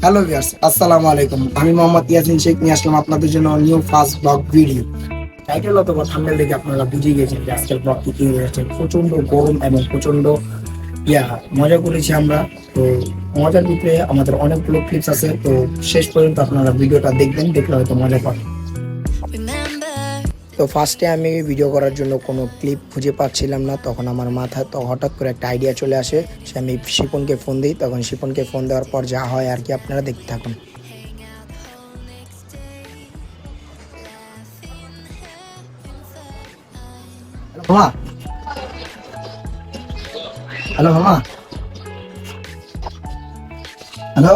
Hello viewers, আসসালামু আলাইকুম। আমি মোহাম্মদ ইয়াসিন শেখ নিয়ে আসলাম আপনাদের জন্য new first blog video. Title অথবা থাম্বনেল দেখে আপনারা বুঝে গেছেন যে আজকের ব্লগটি কি হয়েছে। প্রচন্ড গরম এবং প্রচন্ড মজা করেছি আমরা। তো মজার ভিতরে আমাদের অনেকগুলো ক্লিপস আছে, তো শেষ পর্যন্ত আপনারা ভিডিওটা দেখবেন, দেখলে হয়তো মজা পাবেন। তো ফার্স্টে আমি ভিডিও করার জন্য কোনো ক্লিপ খুঁজে পাচ্ছিলাম না, তখন আমার মাথায় তো হঠাৎ করে একটা আইডিয়া চলে আসে। সে আমি শিপনকে ফোন দিই, তখন শিপনকে ফোন দেওয়ার পর যা হয় আর কি আপনারা দেখতে থাকুন। মামা, হ্যালো মামা, হ্যালো।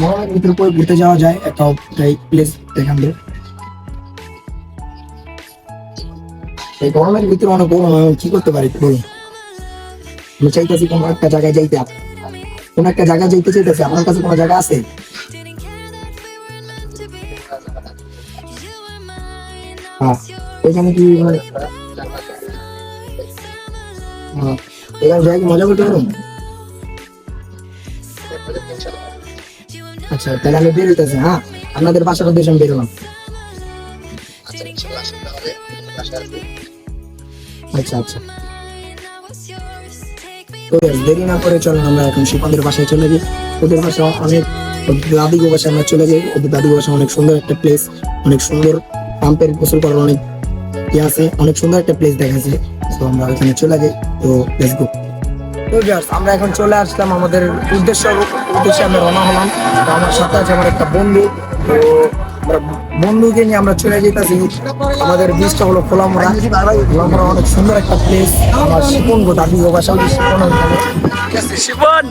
গরমের ভিতরে কই ঘুরতে যাওয়া যায়, একটা প্লেস দেখান দে। এই গরমের ভিতরে অনেক গরম, আমি কি করতে পারি বলুন? আমি চাইতেছি কোনো একটা জায়গায় যাইতে, কোন একটা জায়গায় যাইতে চাইতেছি। আপনার কাছে কোনো জায়গা আছে? হ্যাঁ, এখানে কি এখানে যাই কি মজা করতে পারুন? আচ্ছা, তাহলে আমি বেরোতেছি। হ্যাঁ, আপনাদের বাসার উদ্দেশ্যে আমি বেরোলাম। আচ্ছা আচ্ছা, তো দেরি না করে চলেন আমরা এখন শিপনদের বাসায় চলে যাই। ওদের বাসা অনেক, দাদিগো বাসায় আমরা চলে যাই। ওদের দাদিগো বাসা অনেক সুন্দর একটা প্লেস, অনেক সুন্দর পাম্পের গোসল করার অনেক আছে, অনেক সুন্দর একটা প্লেস দেখাচ্ছে। তো আমরা ওখানে চলে যাই। তো লেটস গো। তো ভিউয়ার্স, আমরা এখন চলে আসলাম আমাদের উদ্দেশ্যে আমরা রওনা হলাম। তো আমার সাথে আছে আমার একটা বন্ধু। তো আমরা বন্ধুকে নিয়ে আমরা চলে যেতেছি। আমাদের বীজটা হলো খোলামোড়া। খোলামোড়া অনেক সুন্দর একটা প্লেস। আমার শিপন গো, দাদি গো বাসা হচ্ছে শিপন ওইখানে। ঠিক আছে শিপন।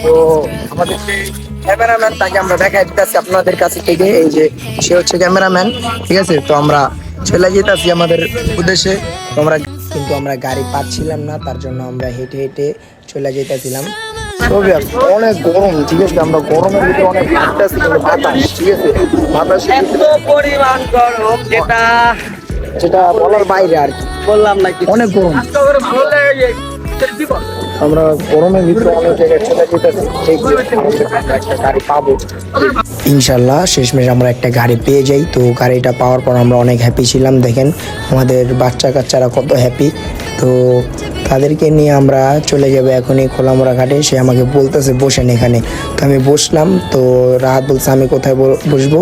তো আমাদের যে ক্যামেরাম্যান, তাকে আমরা দেখাই দিতেছি আপনাদের কাছে থেকে। এই যে সে হচ্ছে ক্যামেরাম্যান, ঠিক আছে। তো আমরা চলে যেতেছি আমাদের উদ্দেশ্যে। তো আমরা কিন্তু আমরা গাড়ি পাচ্ছিলাম না, তার জন্য আমরা হেঁটে হেঁটে চলে যেতেছিলাম। অনেক গরম, ঠিক আছে। আমরা গরমের ভিতরে অনেক হাঁটতেছি, কিন্তু বাতাস, ঠিক আছে, বাতাস এত পরিমাণ গরম যেটা যেটা বলার বাইরে আর কি। বললাম না অনেক গরম। আমরা গরমের ভিতরে অনেক জায়গায় চলে যেতেছি, একটা গাড়ি পাবো ইনশাল্লাহ। শেষমেশ আমরা একটা গাড়ি পেয়ে যাই। তো গাড়িটা পাওয়ার পর আমরা অনেক হ্যাপি ছিলাম। দেখেন আমাদের বাচ্চা কাচ্চারা কত হ্যাপি। তো তাদেরকে নিয়ে আমরা চলে যাবো এখনই খোলামোড়া ঘাটে। সে আমাকে বলতেছে বসেন এখানে। তো আমি বসলাম। তো রাহাত বলছে আমি কোথায় বসবো।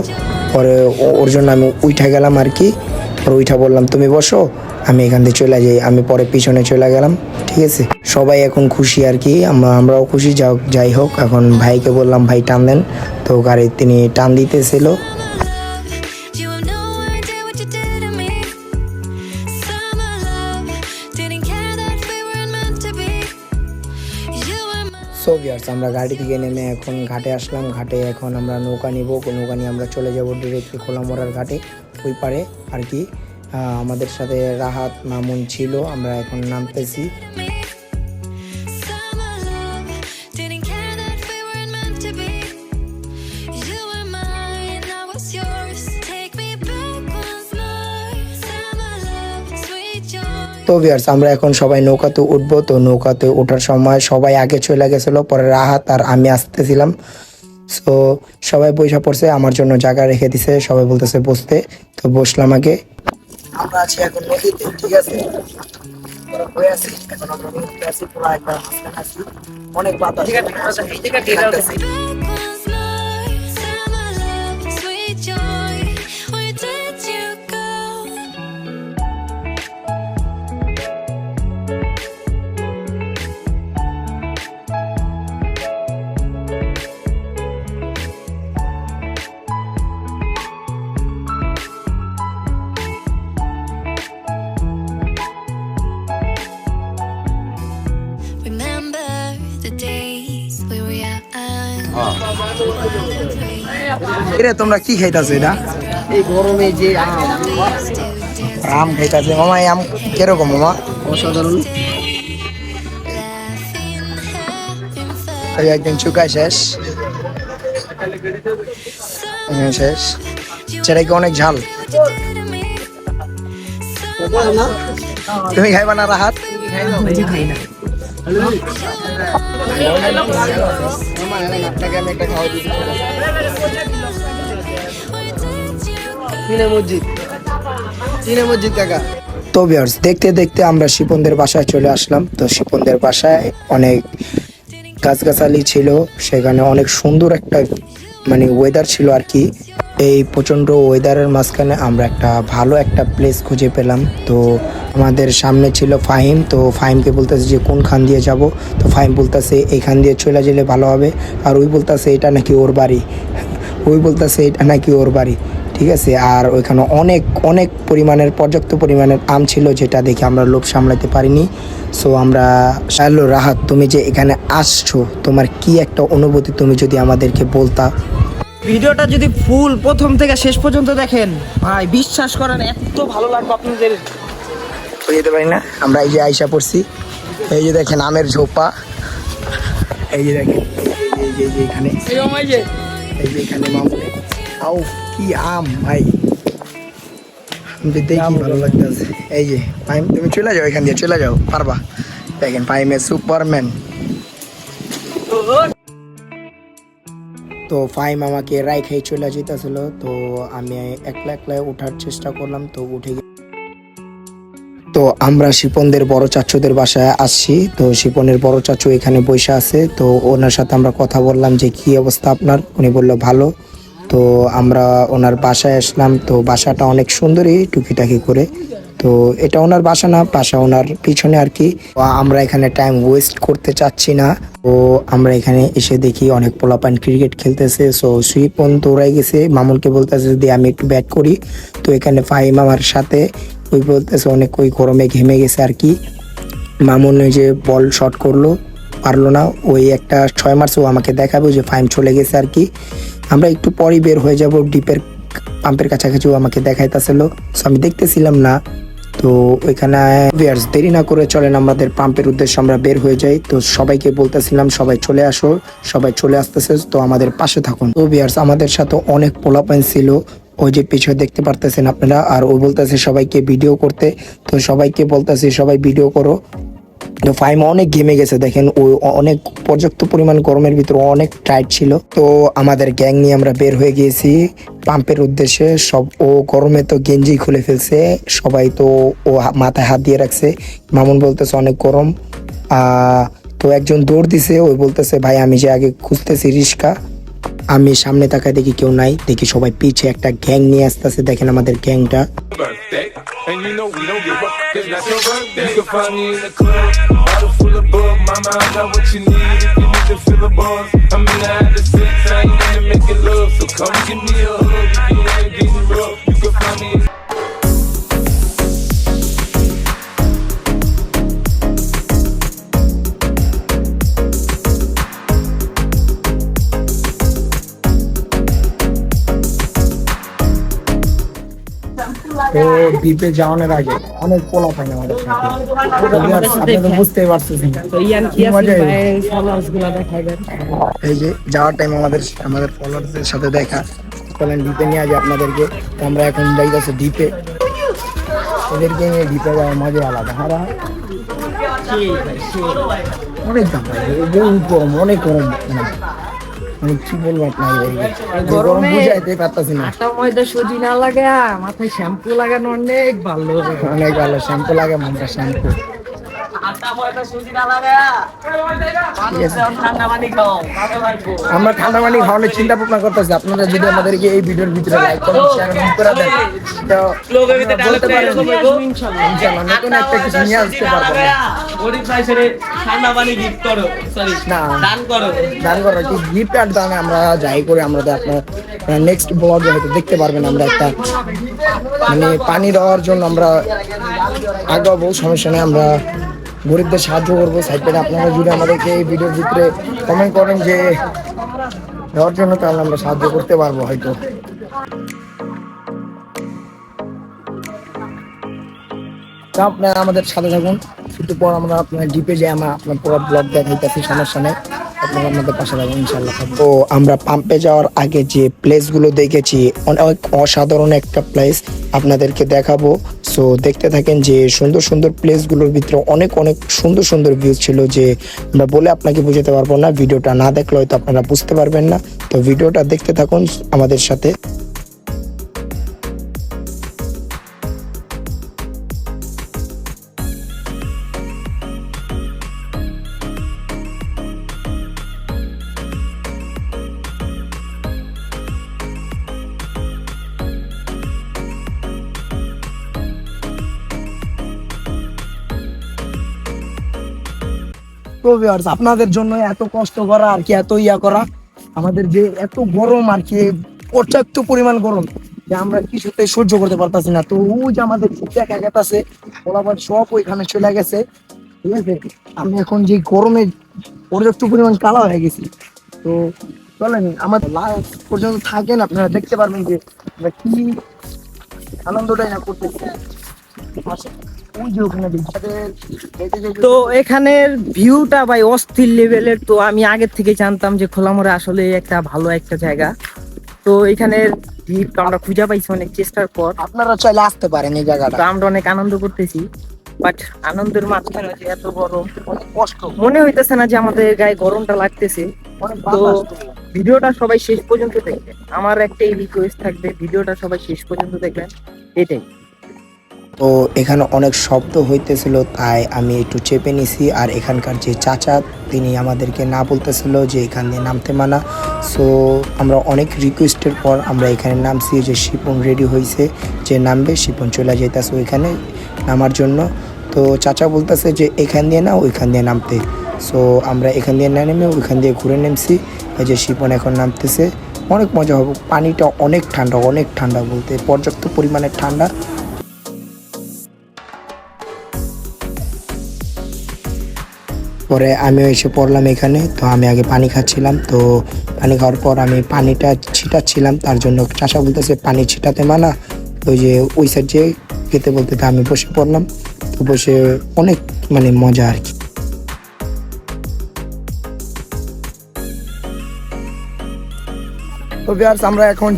পরে ওর জন্য আমি উঠে গেলাম আর কি। আর উঠা বললাম তুমি বসো, আমি এখান থেকে চলে যাই। আমি পরে পিছনে চলে গেলাম, ঠিক আছে। সবাই এখন খুশি আর কি, আমরাও খুশি। যাই হোক, এখন ভাইকে বললাম ভাই টান দেন। তো গাড়ি তিনি টান দিতেছিল। সো ভিউয়ার্স, আমরা গাড়ি থেকে নেমে এখন ঘাটে আসলাম। ঘাটে এখন আমরা নৌকা নিব। নৌকা নিয়ে আমরা চলে যাব ডিরেক্টলি খোলামোড়ার ঘাটে, ওই পারে আর কি। আমাদের সাথে রাহাত মামুন ছিল। আমরা এখন নামতেছি। তো ভিউয়ার্স, আমরা এখন সবাই নৌকাতে উঠবো। তো নৌকাতে ওঠার সময় সবাই আগে চলে গেছিল, পরে রাহাত আর আমি আসতেছিলাম। সো সবাই বসে পড়ছে, আমার জন্য জায়গা রেখে দিছে, সবাই বলতেছে বসতে। তো বসলাম আগে। আমরা আছি এখন নদীতে, ঠিক আছে। অনেক বাতাস। এরে তোমরা কি খাইতাছো? এটা এই গরমে যে আম খাইতাছে মামা। এই আম কিরকম মামা? অসাধারণ। একদিন চুকায় শেষ শেষ। সেটা কি অনেক ঝাল? তুমি খাইবা না রাহাত? খাই না। আপনাকে আমি একটা খাওয়া দিতে চীনে মসজিদ কাকা। তো ভিউয়ার্স, দেখতে দেখতে আমরা শিপনদের বাসায় চলে আসলাম। তো শিপনদের বাসায় অনেক গাছগাছালি ছিল, সেখানে অনেক সুন্দর একটা মানে ওয়েদার ছিল আর কি। এই প্রচণ্ড ওয়েদারের মাঝখানে আমরা একটা ভালো একটা প্লেস খুঁজে পেলাম। তো আমাদের সামনে ছিল ফাহিম। তো ফাহিমকে বলতেছে যে কোনখান দিয়ে যাব। তো ফাহিম বলতেছে এইখান দিয়ে চলে গেলে ভালো হবে। আর ওই বলতেছে এটা নাকি ওর বাড়ি, ওই বলতেছে এটা নাকি ওর বাড়ি, ঠিক আছে। আর ওইখানে অনেক অনেক পরিমাণের পর্যাপ্ত পরিমাণের আম ছিল, যেটা দেখে আমরা লোভ সামলাতে পারিনি। সো আমরা হ্যালো রাহাত, তুমি যে এখানে আসছো, তোমার কি একটা অনুভূতি তুমি যদি আমাদেরকে বলতা। ভিডিওটা যদি ফুল প্রথম থেকে শেষ পর্যন্ত দেখেন ভাই, বিশ্বাস করেন এত ভালো লাগবে আপনাদের। যেতে পারি না আমরা, এই যে আইসা পড়ছি, এই যে দেখেন আমের ঝোপা, এই যে দেখেন এই যে এখানে এই যে এখানে মামুনে আও কি আম ভাই, দেখি ভালো লাগতেছে। এই যে পাইম, তুমি চলে যাও এখান দিয়ে, চলে যাও পারবা। দেখেন পাইমের সুপারম্যান। তো ফাইম আমাকে রাইখাই চলে যেতেছিল। তো আমি একলা একলা ওঠার চেষ্টা করলাম, তো উঠে তো আমরা শিপনদের বড় চাচুদের বাসায় আসছি। তো শিপনের বড় চাচু এখানে বসে আছে। তো ওনার সাথে আমরা কথা বললাম যে কি অবস্থা আপনার, উনি বললো ভালো। তো আমরা ওনার বাসায় আসলাম। তো বাসাটা অনেক সুন্দরই টুকিটাকি করে। তো এটা ওনার বাসা না, বাসা ওনার পিছনে আর কি। আমরা এখানে টাইম ওয়েস্ট করতে চাচ্ছি না। তো আমরা এখানে এসে দেখি অনেক পোলাপান ক্রিকেট খেলতেছে। সো শিপন দৌড়াই গেছে, মামুনকে বলতেছে যদি আমি একটু ব্যাট করি। তো এখানে ফাহিম আমার সাথে, ওই বলতেছে অনেক ওই গরমে ঘেমে গেছে আর কি। মামুন ওই যে বল শট করলো, পারলো না, ওই একটা 6 মার্চ ও আমাকে দেখাবে যে ফাইম চলে গেছে আর কি। আমরা একটু পরই বের হয়ে যাব, ডিপের পাম্পের কাছাকাছি ও আমাকে দেখাইতেছিল। সো আমি দেখতেছিলাম না। তো ওইখানে ভিউয়ার্স, দেরি না করে চলেন আমাদের পাম্পের উদ্দেশ্যে আমরা বের হয়ে যাই। তো সবাইকে বলতেছিলাম সবাই চলে আসো, সবাই চলে আসতেছে, তো আমাদের পাশে থাকুন। তো ভিউয়ার্স, আমাদের সাথে অনেক পোলাপাইন ছিল, ওই যে পিছনে দেখতে পারতেছেন আপনারা। আর ও বলতেছে সবাইকে ভিডিও করতে। তো সবাইকে বলতেছে সবাই ভিডিও করো। তো ফাইম অনেক ঘেমে গেছে, দেখেন ও অনেক পর্যাপ্ত পরিমাণ গরমের ভিতরে অনেক টাইট ছিল। তো আমাদের গ্যাং নিয়ে আমরা বের হয়ে গিয়েছি পাম্পের উদ্দেশ্যে। সব ও গরমে তো গেঞ্জি খুলে ফেলছে সবাই, তো ও মাথায় হাত দিয়ে রাখছে। মামুন বলতেছে অনেক গরম। তো একজন দৌড় দিছে, ওই বলতেছে ভাই আমি যে আগে খুঁজতেছি রিস্কা। আমি সামনে তাকায় দেখি কেউ নাই, দেখি সবাই পিছে একটা গ্যাং নিয়ে আসতেছে। দেখেন আমাদের গ্যাংটা। And you know we don't give up, cause that's your birthday. You can find me in the club, bottle full of bug. Mama, I got what you need if you need to feel the buzz. I'm in the habit of sex, I ain't into making love. So come give me a hug if you ain't getting rough. You can find me in তো দ্বীপে যাওয়ানোর আগে অনেক পোলা পাই আমাদের সাথে, আপনারা বুঝতেই পারতেছেন। এই যে যাওয়ার টাইম আমাদের ফলোয়ারদের সাথে দেখা, চলেন দ্বীপে নিয়ে আসি আপনাদেরকে। তো আমরা এখন যাইতেছি দ্বীপে, এদেরকে নিয়ে দ্বীপে যাওয়ার মজা আলাদা। হারা অনেক দাম, বহুত গরম, অনেক গরম। আমি কি বলবো আপনার, গরম বুঝাইতে পারতাছি না। সুজি না লাগে, মাথায় শ্যাম্পু লাগানো অনেক ভালো, অনেক ভালো শ্যাম্পু লাগে, মনটা শ্যাম্পু। আমরা ঠান্ডা পানি খাওয়ানোর চিন্তা ভাবনা করতেছি। আপনারা যদি আমাদেরকে এই ভিডিওর ভিতরে লাইক কমেন্ট শেয়ার করে দেন, তো বলতে পারেন ইনশাআল্লাহ নতুন একটা কিছু নিয়ে আসতে পারবো। দান করো কি গিফট আর দানে আমরা যাই করে, আমরা আপনার নেক্সট ব্লগে হয়তো দেখতে পারবেন। আমরা একটা মানে পানি দেওয়ার জন্য আমরা আগাবো, সমস্যা নেই, আমরা গরিবদের সাহায্য করবো সাইড থেকে। আপনারা যদি আমাদেরকে এই ভিডিওর ভিতরে কমেন্ট করেন যে দেওয়ার জন্য, তাহলে আমরা সাহায্য করতে পারবো হয়তো। আপনারা আমাদের সাথে থাকুন, একটু পর আমরা আপনার ডিপে যাই, আমরা আপনার পুরো ব্লগ দেখাইতেছি, সমস্যা নেই, আপনারা আমাদের পাশে থাকুন ইনশাল্লাহ। তো আমরা পাম্পে যাওয়ার আগে যে প্লেসগুলো দেখেছি, অনেক অসাধারণ একটা প্লেস আপনাদেরকে দেখাবো। সো সো দেখতে থাকেন যে সুন্দর সুন্দর প্লেসগুলোর ভিতরে অনেক অনেক সুন্দর সুন্দর ভিউ ছিল, যে আমরা বলে আপনাকে বোঝাতে পারবো না, ভিডিওটা না দেখলে হয়তো আপনারা বুঝতে পারবেন না। তো ভিডিওটা দেখতে থাকুন আমাদের সাথে। তো ভিউয়ার্স, আপনাদের জন্য এত কষ্ট করা আর কি, এত ইয়া করা, আমাদের যে এত গরম আর কি, পর্যাপ্ত পরিমাণ গরম যে আমরা কিছুতে সহ্য করতে পারতাছি না। তো ওই যে আমাদের দেখা গেছে ওলাবার সব ওইখানে চলে গেছে, ঠিক আছে। আমি এখন যে গরমে পর্যাপ্ত পরিমাণ কালা হয়ে গেছি। তো চলেন আমাদের লাস্ট পর্যন্ত থাকেন, আপনারা দেখতে পারবেন যে আমরা কি আনন্দটাই না করতেছি। তো এখানের ভিউটা ভাই অস্থির লেভেলের। তো আমি আগের থেকে জানতাম যে খোলামোড়া আসলে একটা ভালো একটা জায়গা। তো এখানের ভিউটা আমরা খুঁজে পাইছি অনেক চেষ্টার পর। আপনারা চাইলে আসতে পারেন এই জায়গাটা। তো আমরা অনেক আনন্দ করতেছি, বাট আনন্দের মাঝখানে যে এত গরম, অনেক কষ্ট, মনে হইতেছে না যে আমাদের গায়ে গরমটা লাগতেছে। তো ভিডিওটা সবাই শেষ পর্যন্ত দেখবেন, আমার একটাই রিকোয়েস্ট থাকবে, ভিডিওটা সবাই শেষ পর্যন্ত দেখবেন, এটাই। তো এখানে অনেক শব্দ হইতেছিল, তাই আমি একটু চেপে নিছি। আর এখানকার যে চাচা, তিনি আমাদেরকে না বলতেছিল যে এখান দিয়ে নামতে মানা। সো আমরা অনেক রিকোয়েস্টের পর আমরা এখানে নামছি, যে শিপন রেডি হয়েছে যে নামবে, শিপন চলে যাইতেছে ওইখানে নামার জন্য। তো চাচা বলতেছে যে এখান দিয়ে না ওইখান দিয়ে নামতে। সো আমরা এখান দিয়ে না নেমে ওইখান দিয়ে ঘুরে নেমছি। এই যে শিপন এখন নামতেছে, অনেক মজা হবে। পানিটা অনেক ঠান্ডা, অনেক ঠান্ডা বলতে পর্যাপ্ত পরিমাণে ঠান্ডা। পরে আমিও এসে পড়লাম এখানে। তো আমি আগে পানি খাচ্ছিলাম, তো পানি খাওয়ার পর আমি পানিটা ছিটাচ্ছিলাম, তার জন্য চাষা বলতেছে পানি ছিটাতে মানা। ওই যে ওই সাইড যে খেতে বলতে, তা আমি বসে পড়লাম। তো বসে অনেক মজা আর কি। তো ভিউয়ার্স, আমরা এখন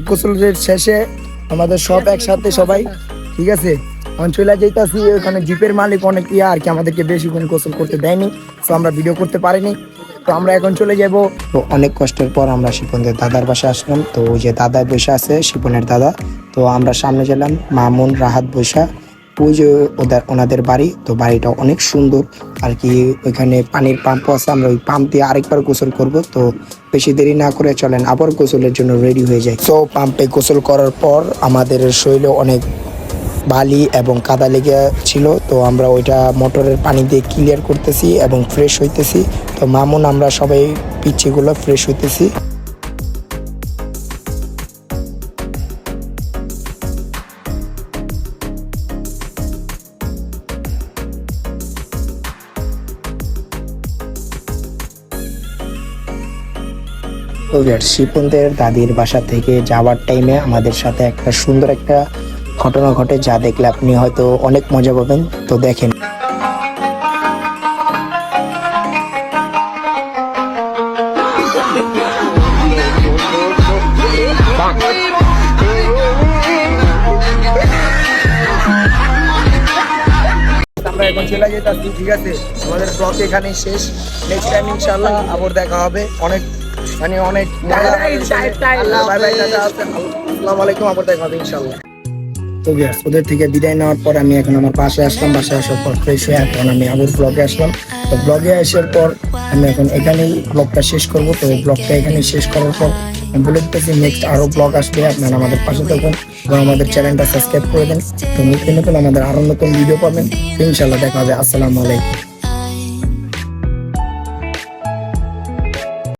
গোসলের শেষে আমাদের সব একসাথে সবাই, ঠিক আছে, এখন চলে যাইতাছি। ওখানে জিপের মালিক অনেক ইয়া আর কি, আমাদেরকে বেশিক্ষণ গোসল করতে দেয়নি, তো আমরা ভিডিও করতে পারিনি। তো আমরা এখন চলে যাব। তো অনেক কষ্টের পর আমরা শিপনদের দাদার বাসায় আসলাম। তো ওই যে দাদা বসে আছে, শিপনের দাদা। তো আমরা সামনে গেলাম, মামুন রাহাত বসা, ওই যে ওনাদের বাড়ি। তো বাড়িটা অনেক সুন্দর আর কি। ওইখানে পানির পাম্পও আছে, আমরা ওই পাম্প দিয়ে আরেকবার গোসল করব। তো বেশি দেরি না করে চলেন আবার গোসলের জন্য রেডি হয়ে যায়। তো পাম্পে গোসল করার পর আমাদের শরীরে অনেক বালি এবং কাদা লেগে ছিল। তো আমরা ওইটা মোটরের পানি দিয়ে ক্লিয়ার করতেছি এবং ফ্রেশ হইতেছি। তো মামুন আমরা সবাই পিচ্ছিগুলো ফ্রেশ হইতেছি। শিপনদের দাদির বাসা থেকে যাওয়ার টাইমে আমাদের সাথে একটা সুন্দর একটা ঘটনা ঘটে, যা দেখলে আপনি হয়তো অনেক মজা পাবেন। তো দেখেন। আমরা এখন চলে যেতেছি, ঠিক আছে। আমাদের ব্লগ এখানেই শেষ। নেক্সট টাইম ইনশাআল্লাহ আবার দেখা হবে। অনেক অনেক মজা। বাই বাই, আসসালামু আলাইকুম, আবার দেখা হবে ইনশাআল্লাহ। তো ওদের থেকে বিদায় নেওয়ার পর আমি এখন আমার বাসায় আসলাম। বাসায় আসার পর ফ্রেশ হয়ে এখন আমি আবার ব্লগে আসলাম। তো ব্লগে আসার পর আমি এখন এখানেই ব্লগটা শেষ করব। তো ব্লগটা এখানেই শেষ করার পর আমি বলে দিতেছি নেক্সট আরও ব্লগ আসবে, আপনারা আমাদের পাশে থাকুন এবং আমাদের চ্যানেলটা সাবস্ক্রাইব করে দেন। তো নতুন নতুন আমাদের আরও নতুন ভিডিও পাবেন। ইনশাআল্লাহ দেখা হবে। আসসালামু আলাইকুম।